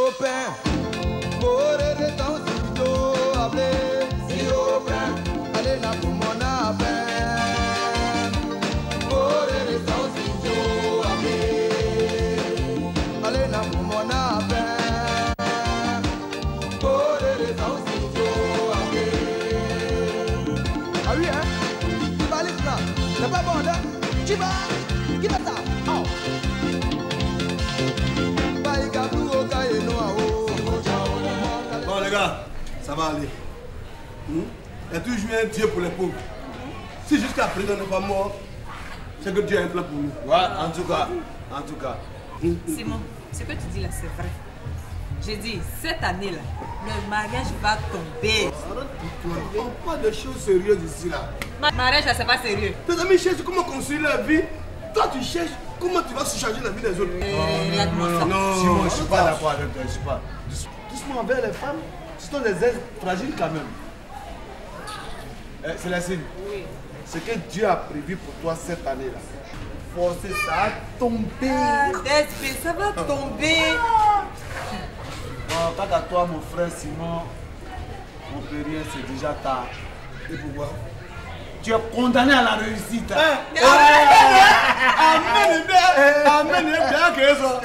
au pain. Morere dans ce studio, appelez si au pain. Allez là pour mon appel. Morere dans ce studio, appelez. Allez là pour mon appel. Morere dans ce studio, appelez. Ah oui, hein? Tu vas aller là. C'est pas bon, hein? Tu vas. Qui va ça? Oh. Bon les gars, ça va aller. Il y a toujours un Dieu pour les pauvres. Si jusqu'à présent on n'est pas mort, c'est que Dieu a un plan pour nous. Ouais, en tout cas. Simon, ce que tu dis là, c'est vrai. J'ai dit, cette année-là, le mariage va tomber. Arrête-toi, on parle de choses sérieuses ici là. Mariage là, c'est pas sérieux. Tes amis cherchent comment construire leur vie. Toi tu cherches comment tu vas surcharger la vie des autres. Regarde-moi ça. Non, Simon, je suis pas d'accord avec toi, je suis pas. Doucement envers les femmes, ce sont des êtres fragiles quand même. Célestine, Oui. ce que Dieu a prévu pour toi cette année-là, forcé, ça a tombé. DSP, ça va tomber. Bon, quant à toi, mon frère Simon, mon périen, c'est déjà tard. Et pourquoi? Tu es condamné à la réussite. Amen, bien que ça.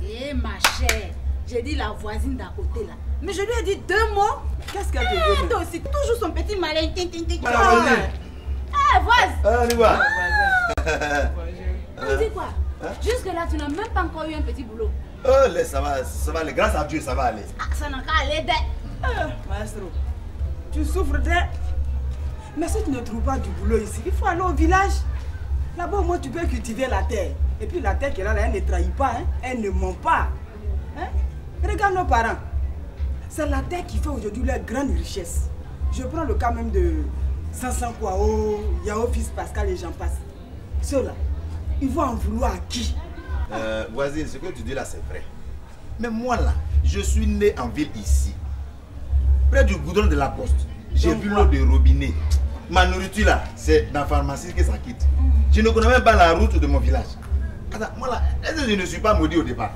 Eh ma chère, j'ai dit la voisine d'à côté là. Mais je lui ai dit 2 mots. Qu'est-ce qu'elle te dit? Toi aussi, toujours son petit malin. Madame Voisine. Eh, voisine. On y va. On dit quoi? Jusque-là, tu n'as même pas encore eu un petit boulot. Oh, ça va aller. Grâce à Dieu, ça va aller. Ah, ça n'a qu'à aller d'être. Maestro, tu souffres d'aide. Mais si tu ne trouves pas du boulot ici, il faut aller au village. Là-bas, au moins, tu peux cultiver la terre. Et puis la terre qu'elle a là, elle ne trahit pas, hein? Elle ne ment pas. Hein? Regarde nos parents. C'est la terre qui fait aujourd'hui leur grande richesse. Je prends le cas même de Sansan Kwao, Yao Fils Pascal et j'en passe. Ceux-là, ils vont en vouloir à qui? Voisine, ce que tu dis là, c'est vrai. Mais moi là, je suis né en ville ici. Près du goudron de la poste. J'ai vu l'eau de robinet. Ma nourriture là, c'est dans la pharmacie que ça quitte. Je ne connais même pas la route de mon village. Attends, moi là, est-ce que je ne suis pas maudit au départ?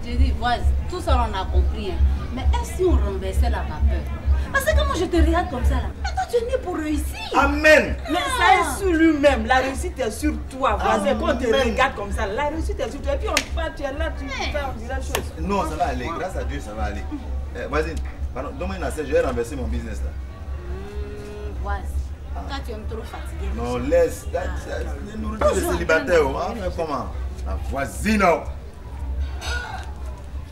Je dis, voisine, tout ça on a compris. Hein. Mais est-ce si on renversait la vapeur? Parce que moi je te regarde comme ça là. Mais toi tu es né pour réussir. Amen. Mais ça est sur lui-même. La réussite est sur toi, voisin. Quand on te regarde comme ça, la réussite est sur toi. Et puis on parle, tu es là, tu fais, on dit la chose. Non, ça va aller. Grâce à Dieu, ça va aller. Voisine, pardon, donne-moi une assiette, je vais renverser mon business là. Voisine, toi tu aimes trop fatiguer. Non, laisse. Les nourritures de célibataires. Enfin, comment? La voisine.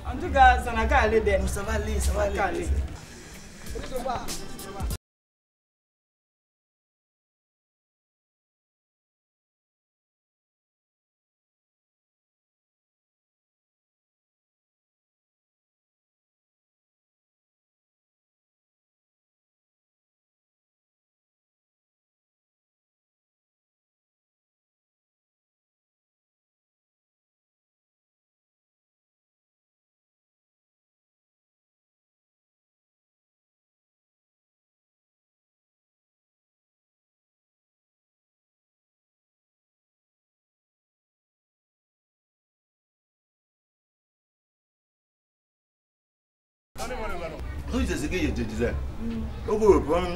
En tout cas, ça n'a qu'à aller d'elle. Ça va aller, ça va aller. Oui, c'est ce que je te disais. Donc,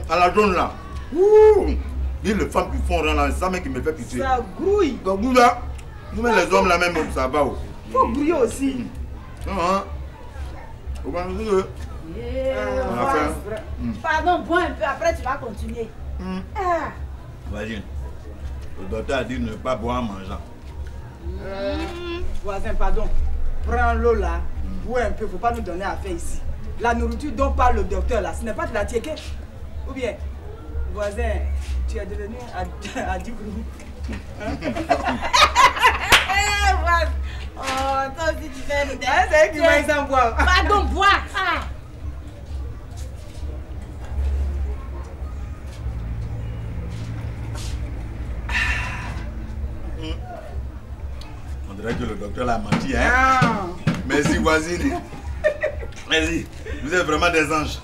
à la zone là, il y a les femmes qui font rien là, c'est ça même qui me fait pitié. Ça grouille. Donc, nous là, nous même les hommes là même, ça va. Il faut grouiller aussi. Pardon, bois un peu, après tu vas continuer. Voisine, le docteur a dit ne pas boire en mangeant. Voisin, pardon. Prends l'eau là, bois un peu, il ne faut pas nous donner à faire ici. La nourriture dont parle le docteur là, ce n'est pas de la tiéké. Ou bien, voisin, tu es devenu à 10 groupes. Oh, toi aussi tu fais une C'est elle qui m'a dit sans boire. Pardon, bois. On dirait que le docteur l'a menti, hein? Merci, voisine. Merci. Vous êtes vraiment des anges.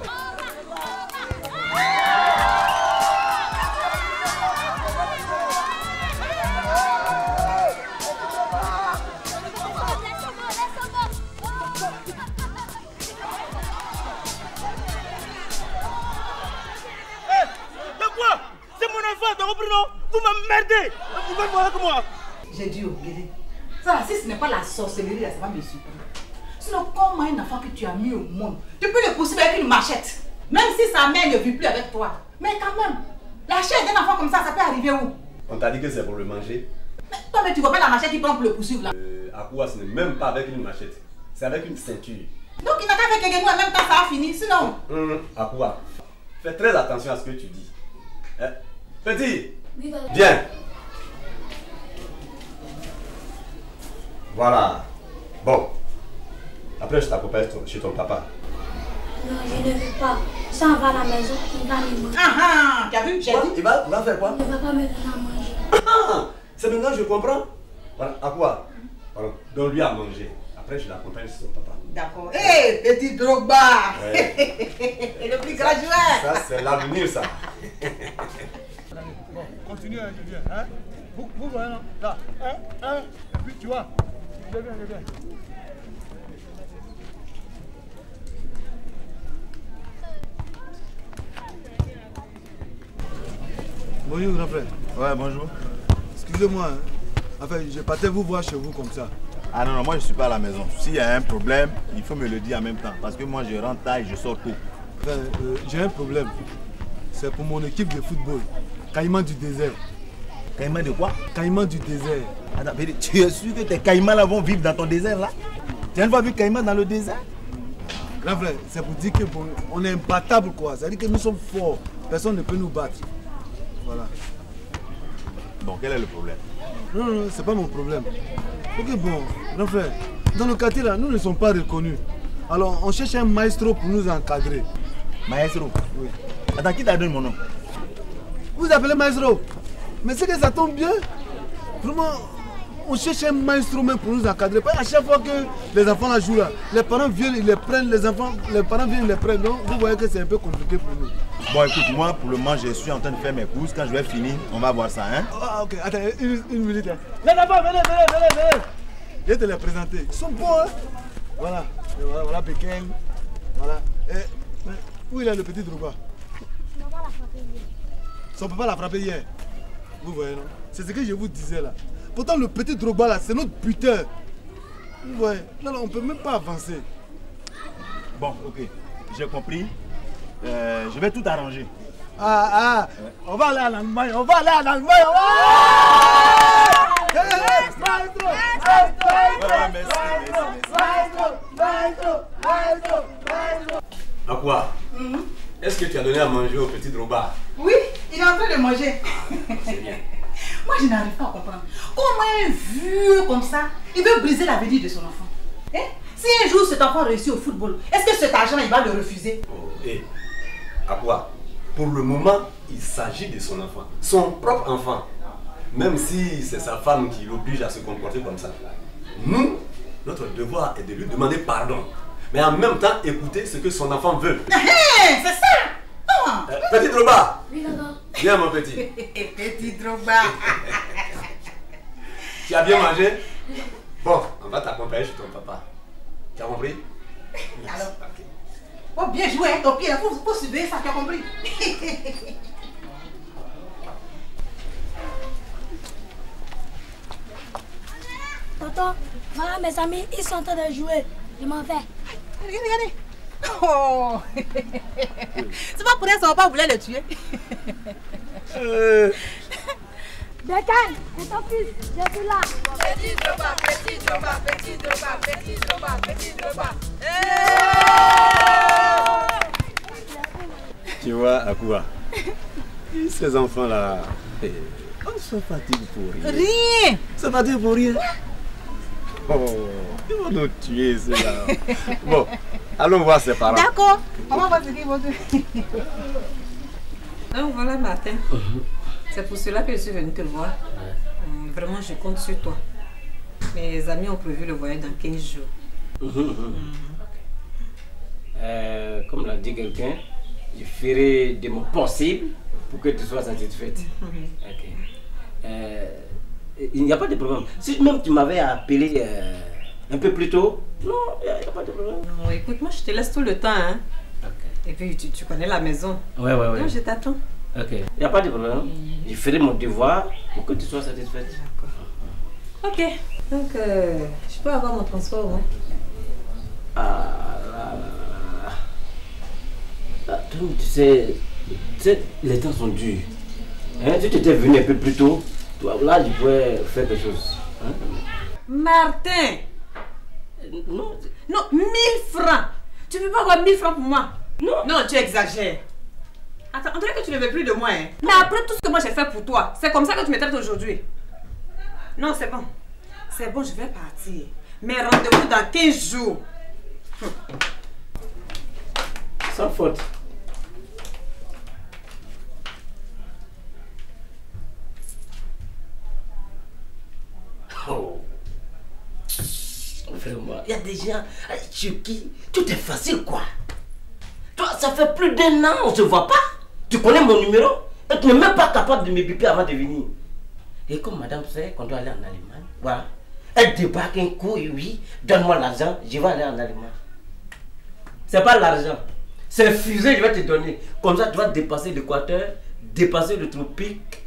emmerdé. Vous pouvez voir avec moi. J'ai dit au Guédé. Ça, si ce n'est pas la sorcellerie, là, ça va me surprendre. Sinon, comment un enfant que tu as mis au monde, tu peux le pousser avec une machette. Même si sa mère ne vit plus avec toi. Mais quand même, la chair d'un enfant comme ça peut arriver où? On t'a dit que c'est pour le manger. Mais toi, mais tu vois pas la machette qui prend pour le poursuivre là? Akua, ce n'est même pas avec une machette. C'est avec une ceinture. Donc il n'a qu'à faire quelqu'un en même temps, ça a fini, sinon. Akua, fais très attention à ce que tu dis. Petit, viens. Voilà. Bon. Après, je t'accompagne chez ton papa. Non, je ne veux pas. Si on va à la maison, il va me manger. Ah, tu as vu, j'ai dit. Il va faire quoi? Il ne va pas me donner à manger. Ah, c'est maintenant que je comprends. Voilà, Akua. Voilà, donne-lui à manger. Après, je l'accompagne chez son papa. D'accord. Hé, petit Drogba. Ouais. Le plus grand joueur. Ça, c'est l'avenir, ça. Bon, continue, je viens. Hein? Vous voyez, non? Là, et puis tu vois, je viens. Bonjour, grand frère. Ouais, bonjour. Excusez-moi, hein. Enfin, je partais vous voir chez vous comme ça. Ah non, moi je suis pas à la maison. S'il y a un problème, il faut me le dire en même temps. Parce que moi je rentre tard et je sors tôt. Enfin, j'ai un problème. C'est pour mon équipe de football. Caïman du désert. Caïman de quoi? Caïman du désert. Attends, tu es sûr que tes caïmans là vont vivre dans ton désert là? Tu as une fois vu caïman dans le désert? Grand frère, c'est pour dire que bon, on est imbattable quoi. Ça veut dire que nous sommes forts. Personne ne peut nous battre. Voilà. Bon, quel est le problème? Non, c'est pas mon problème. Ok, bon, grand frère, dans le quartier là, nous ne sommes pas reconnus. Alors, on cherche un maestro pour nous encadrer. Maestro? Oui. Attends, qui t'a donné mon nom? Vous appelez maestro? Mais c'est que ça tombe bien. Vraiment, on cherche un maestro même pour nous encadrer. À chaque fois que les enfants la jouent là, les parents viennent, ils les prennent, les parents viennent, ils les prennent. Donc, vous voyez que c'est un peu compliqué pour nous. Bon, écoute, moi pour le moment, je suis en train de faire mes courses. Quand je vais finir, on va voir ça, hein? Ah, ok, attends, une minute. Hein. Là, d'abord, venez. Je vais te les présenter. Ils sont bons, hein? Voilà, voilà Pékin. Voilà. Mais où il est le petit Drogba? Son papa l'a frappé hier. Vous voyez, non? C'est ce que je vous disais là. Pourtant, le petit Drogba là, c'est notre buteur. Vous voyez, là, on ne peut même pas avancer. Bon, ok, j'ai compris. Je vais tout arranger. Ouais. On va aller en Allemagne, À quoi? Est-ce que tu as donné à manger au petit Drogba? Oui, il est en train de manger. C'est bien. Moi, je n'arrive pas à comprendre. Comment un vieux comme ça, il veut briser l'avenir de son enfant? Hein? Si un jour cet enfant réussit au football, est-ce que cet argent, il va le refuser? À quoi? Pour le moment, il s'agit de son enfant. Son propre enfant. Même si c'est sa femme qui l'oblige à se comporter comme ça. Nous, notre devoir est de lui demander pardon. Mais en même temps, écouter ce que son enfant veut. C'est ça! Petit Drogba! Oui, d'accord. Viens mon petit. Petit Drogba. Tu as bien mangé? Bon, on va t'accompagner chez ton papa. Tu as compris? Alors, faut bien jouer, hein, ton pied, il faut surveiller ça, tu as compris? Tonton, voilà mes amis, ils sont en train de jouer. Je m'en vais. Regardez. Oh! C'est pas pour ça qu'on va pas vouloir le tuer. Bécaye, c'est ton fils, je suis là. Petit Drogba, petit Drogba, petit Drogba, petit Drogba, petit Drogba. Tu vois, Akua, ces enfants-là, on se fatigue pour rien. Rien! Se fatigue pour rien. Oh, ils vont nous tuer, ceux-là. Bon, allons voir ses parents. D'accord, on va voir ce qu'ils vont dire. Donc voilà Martin, c'est pour cela que je suis venue te voir. Vraiment, je compte sur toi. Mes amis ont prévu le voyage dans 15 jours. Comme l'a dit quelqu'un, je ferai de mon possible pour que tu sois satisfaite. Ok. Il n'y a pas de problème. Si même tu m'avais appelé un peu plus tôt, non, il n'y a pas de problème. Non, écoute, moi je te laisse tout le temps. Hein. Okay. Et puis tu connais la maison. Ouais. Non, je t'attends. Ok, il n'y a pas de problème. Je ferai mon devoir pour que tu sois satisfaite. D'accord. Ok, donc je peux avoir mon transport, hein? Ah là là. Tu sais, les temps sont durs. Hein, si tu étais venu un peu plus tôt, toi, là, je pourrais faire quelque chose. Hein? Martin! Non. Non, 1000 francs! Tu ne peux pas avoir 1000 francs pour moi? Non. Non, tu exagères. Attends, on dirait que tu ne veux plus de moi, hein? Mais après tout ce que moi j'ai fait pour toi, c'est comme ça que tu me traites aujourd'hui. Non, c'est bon. C'est bon, je vais partir. Mais rendez-vous dans 15 jours. Sans faute. Oh. Vraiment, il y a des gens sur qui tout est facile, quoi. Toi, ça fait plus d'1 an, on se voit pas. Tu connais mon numéro et tu n'es même pas capable de me biper avant de venir. Et comme madame sait qu'on doit aller en Allemagne, voilà. Elle débarque un coup et oui, donne-moi l'argent, je vais aller en Allemagne. C'est pas l'argent, c'est fusée, je vais te donner. Comme ça, tu vas dépasser l'Équateur, dépasser le tropique,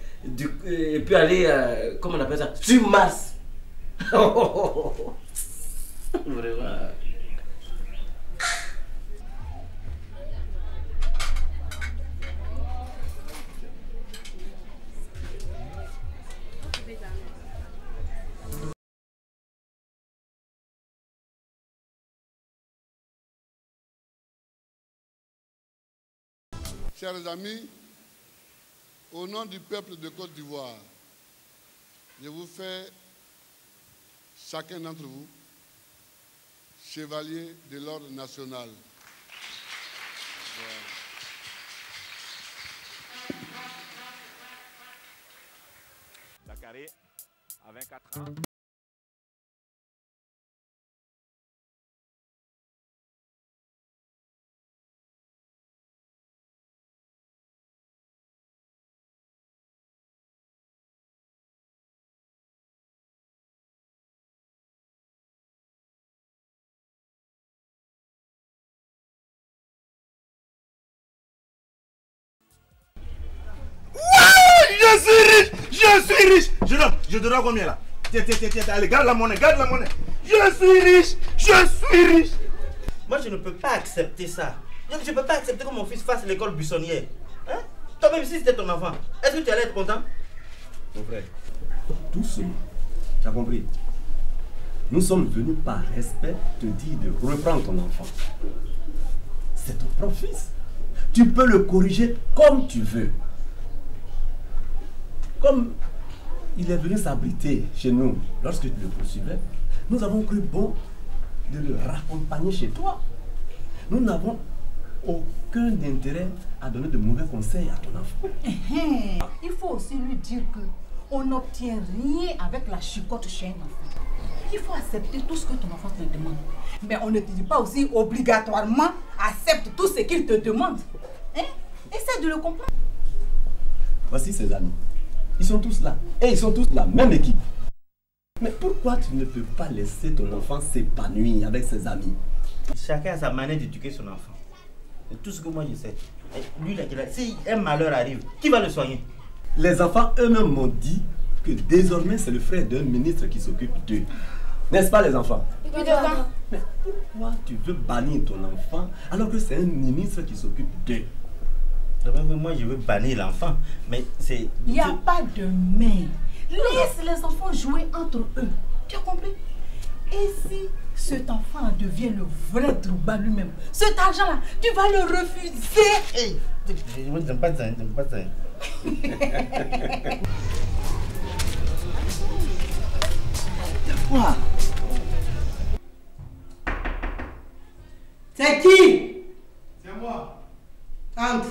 et puis aller, comment on appelle ça, sur Mars. Vraiment. Chers amis, au nom du peuple de Côte d'Ivoire, je vous fais, chacun d'entre vous, chevalier de l'ordre national. Voilà. Zacharie, à 24 ans. Je suis riche. Je te dois combien là? Tiens, allez, garde la monnaie, Je suis riche. Moi, je ne peux pas accepter ça. Je ne peux pas accepter que mon fils fasse l'école buissonnière. Hein? Toi-même, si c'était ton enfant, est-ce que tu allais être content? Mon frère, doucement. Tu as compris? Nous sommes venus par respect te dire de reprendre ton enfant. C'est ton propre fils. Tu peux le corriger comme tu veux. Comme il est venu s'abriter chez nous lorsque tu le poursuivais, nous avons cru bon de le raccompagner chez toi. Nous n'avons aucun intérêt à donner de mauvais conseils à ton enfant. Il faut aussi lui dire qu'on n'obtient rien avec la chicotte chez un enfant. Il faut accepter tout ce que ton enfant te demande. Mais on ne te dit pas aussi obligatoirement accepte tout ce qu'il te demande. Hein? Essaie de le comprendre. Voici ses amis. Ils sont tous là. Et ils sont tous la même équipe. Mais pourquoi tu ne peux pas laisser ton enfant s'épanouir avec ses amis? Chacun a sa manière d'éduquer son enfant. C'est tout ce que moi je sais. Et lui, si un malheur arrive, qui va le soigner? Les enfants eux-mêmes m'ont dit que désormais c'est le frère d'un ministre qui s'occupe d'eux. N'est-ce pas les enfants? Mais pourquoi tu veux bannir ton enfant alors que c'est un ministre qui s'occupe d'eux? Moi je veux bannir l'enfant, mais c'est... Il n'y a pas de mais. Laisse les enfants jouer entre eux. Tu as compris? Et si cet enfant devient le vrai Drouba lui-même, cet argent-là, tu vas le refuser. Hey, je n'aime pas ça, Quoi? C'est qui? C'est moi. Entre.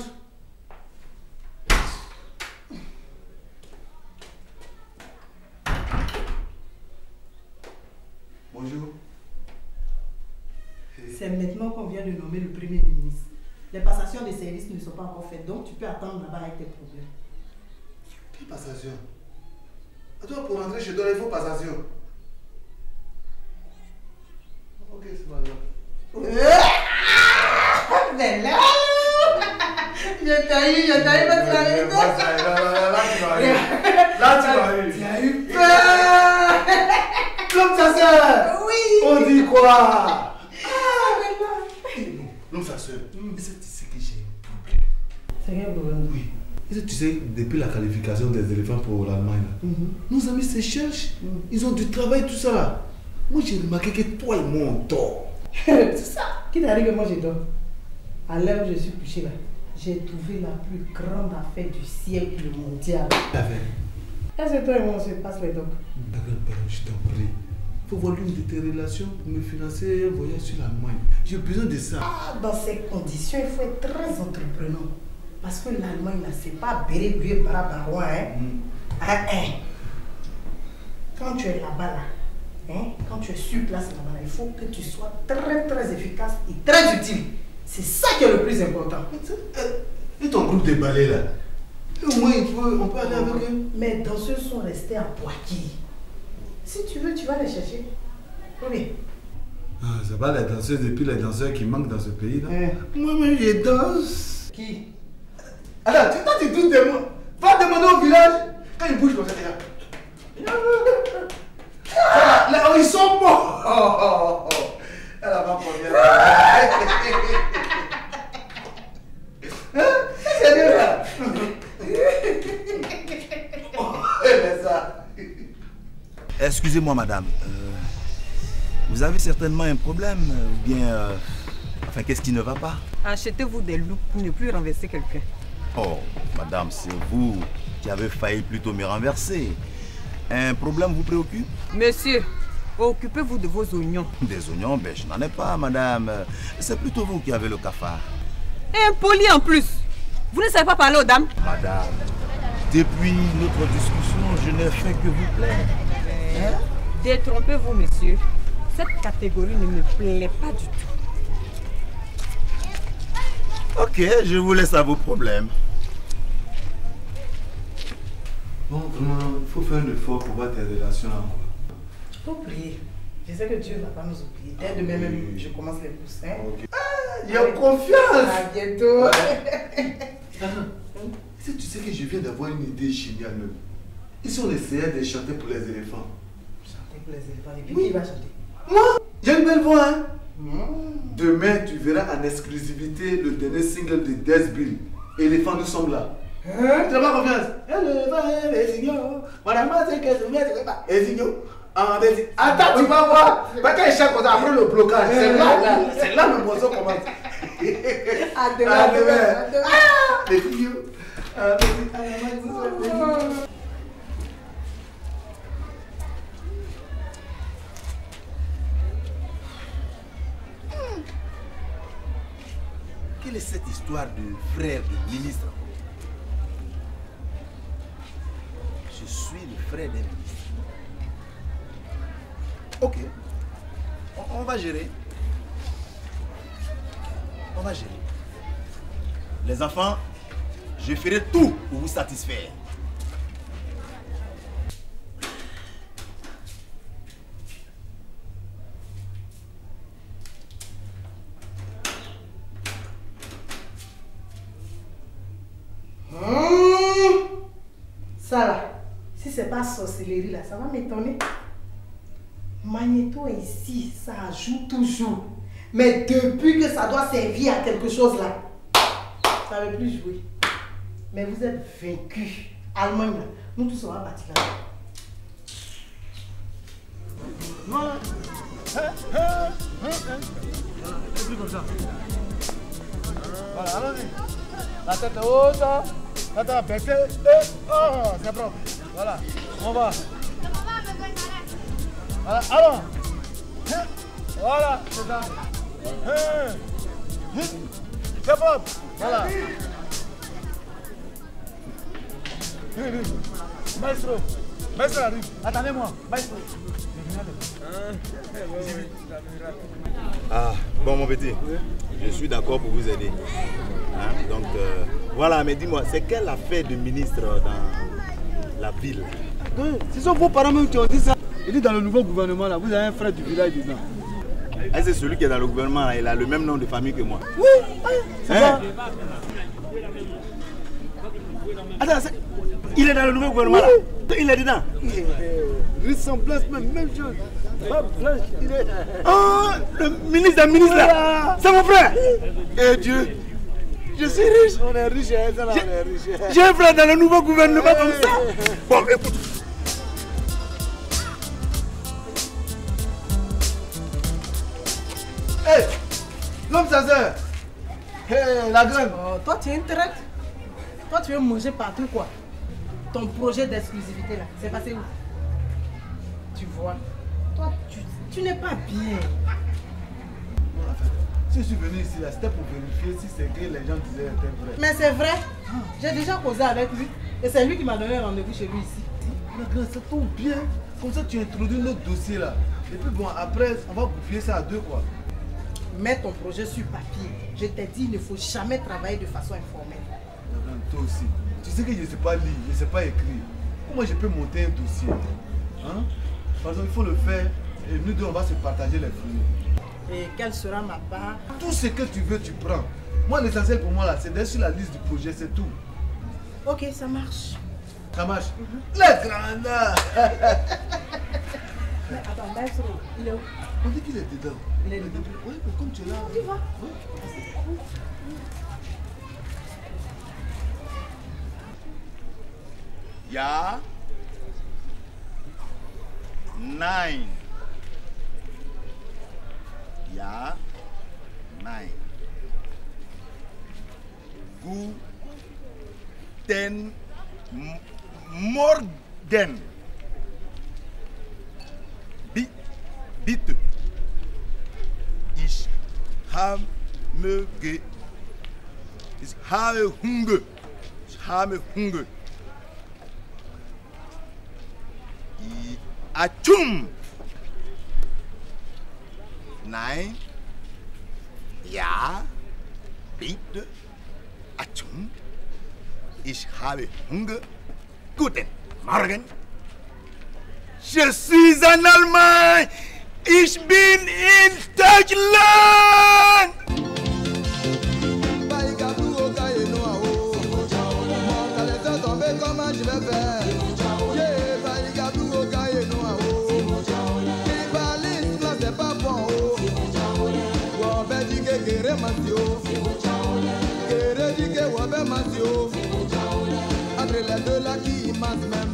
Bonjour. C'est maintenant qu'on vient de nommer le Premier ministre. Les passations de services ne sont pas encore faites, donc tu peux attendre là-bas avec tes problèmes. Quelle passation? Attends, pour rentrer chez toi, il faut passation. Ok, c'est pas grave. Mais là, Je t'ai eu, mais tu as eu peur. Là, tu vas eu. Tu as eu peur. L'homme sa soeur. Oui. On dit quoi? Ah, mais non. L'homme sa soeur. Est-ce que tu sais que j'ai un problème? C'est quel problème? Oui. Est-ce que tu sais, depuis la qualification des éléphants pour l'Allemagne, nos amis se cherchent. Ils ont du travail, tout ça là. Moi, j'ai remarqué que toi et moi, on dort. C'est ça. Qui t'a dit que moi, je dors? À l'heure où je suis couché là, j'ai trouvé la plus grande affaire du siècle mondial. Est-ce que toi et moi, on se passe les docs? D'accord, je t'en prie. Il faut voir l'une de tes relations pour me financer un voyage sur l'Allemagne. J'ai besoin de ça. Ah, dans ces conditions, il faut être très entreprenant. Parce que l'Allemagne, là, c'est pas béré, barabarouin, hein. Quand tu es là-bas, là, hein, quand tu es sur place là-bas, il faut que tu sois très, très efficace et très utile. C'est ça qui est le plus important. Et ton groupe de ballet, là? Au moins, on peut aller avec eux. Mes danseurs sont restés à Poitiers. Si tu veux, tu vas les chercher. Oui. Ah, c'est pas les danseuses et puis les danseurs qui manquent dans ce pays, là. Moi-même, je danse. Qui? Alors, tu doutes de moi. Va demander au village. Quand ils bougent comme ça, là, ils sont morts. Elle va pas bien. C'est bien là. Excusez-moi, madame. Vous avez certainement un problème, ou bien... enfin, qu'est-ce qui ne va pas? Achetez-vous des loups pour ne plus renverser quelqu'un. Oh, madame, c'est vous qui avez failli plutôt me renverser. Un problème vous préoccupe? Monsieur, occupez-vous de vos oignons. Des oignons? Ben, je n'en ai pas, madame. C'est plutôt vous qui avez le cafard. Et impoli en plus. Vous ne savez pas parler aux dames? Madame, depuis notre discussion, je n'ai fait que vous plaire. Détrompez-vous, monsieur. Cette catégorie ne me plaît pas du tout. Ok, je vous laisse à vos problèmes. Bon, vraiment, il faut faire un effort pour voir tes relations là. Il faut prier. Je sais que Dieu ne va pas nous oublier. Dès demain même, je commence les courses. Hein? Okay. J'ai confiance. À bientôt. Est-ce que tu sais que je viens d'avoir une idée géniale même? Et si on essayait de chanter pour les éléphants? Chanter pour les éléphants? Et puis qui va chanter? Moi, j'ai une belle voix, hein? Demain, tu verras en exclusivité le dernier single de Desbill. Éléphant, nous sommes là. Hein? Tu n'as pas confiance? Attends, tu vas voir. Quand il chante comme ça, après le blocage, c'est là le morceau commence. À demain. Quelle est cette histoire de frère de ministre? Je suis le frère d'un ministre. Ok. On va gérer. On va gérer. Les enfants, je ferai tout pour vous satisfaire. Ça là, si c'est pas sorcellerie là, ça va m'étonner. Magnéto ici, ça ajoute toujours. Mais depuis que ça doit servir à quelque chose là, ça ne veut plus jouer. Mais vous êtes vaincus. Allemagne là, nous tous on va bâtir là. Voilà. C'est plus comme ça. Voilà, allons-y. La tête haute. La tête baissée. Oh, c'est propre. Voilà, on va. Voilà, allons. Voilà, c'est ça. C'est propre. Voilà. Maestro. Maestro arrive. Attendez-moi. Maestro. Ah, bon mon petit, je suis d'accord pour vous aider. Hein? Donc, voilà, mais dis-moi, c'est quelle affaire de ministre dans la ville? Ce sont vos parents même qui ont dit ça. Il dit dans le nouveau gouvernement, là, vous avez un frère du village dedans. C'est celui qui est dans le gouvernement, là, il a le même nom de famille que moi. Oui, c'est ça. Attends, il est dans le nouveau gouvernement là. Il est dedans. Ressemblance, même chose. Oh, le ministre là. C'est mon frère. Et Dieu. Je suis riche. On est riche, on est riche. J'ai un frère dans le nouveau gouvernement comme ça. Bon, écoute. Hé, l'homme sincère. Hé, la grève. Toi, tu es une traite. Toi, tu veux manger partout, quoi. Ton projet d'exclusivité, là, c'est passé où? Tu vois, toi, tu n'es pas bien. Si je suis venu ici, c'était pour vérifier si c'est que les gens disaient était vrai. Mais c'est vrai. J'ai déjà causé avec lui. Et c'est lui qui m'a donné un rendez-vous chez lui ici. La grève, ça tombe bien. Comme ça, tu introduis notre dossier là. Et puis bon, après, on va bouffer ça à deux, quoi. Mets ton projet sur papier. Je t'ai dit, il ne faut jamais travailler de façon informelle. Toi aussi. Tu sais que je ne sais pas lire, je ne sais pas écrire. Comment je peux monter un dossier? Hein? Parce qu'il faut le faire et nous deux, on va se partager les fruits. Et quelle sera ma part? Tout ce que tu veux, tu prends. Moi, l'essentiel pour moi, là, c'est d'être sur la liste du projet, c'est tout. Ok, ça marche. Ça marche? Les grands. Mais attends, maître, il est où? On dit qu'il est dedans. Il est dedans. Oui, mais comme tu es là. Tu vas? Oui. Ya 9. Ya 9. Guten Morgen. Bitte. Ich habe Hunger. Ich habe Hunger. Achum. Nein. Ja. Bitte. Achum. Ich habe Hunger. Guten Morgen. Je suis en Allemagne. Ich bin in Deutschland. Entre les deux là qui massent même.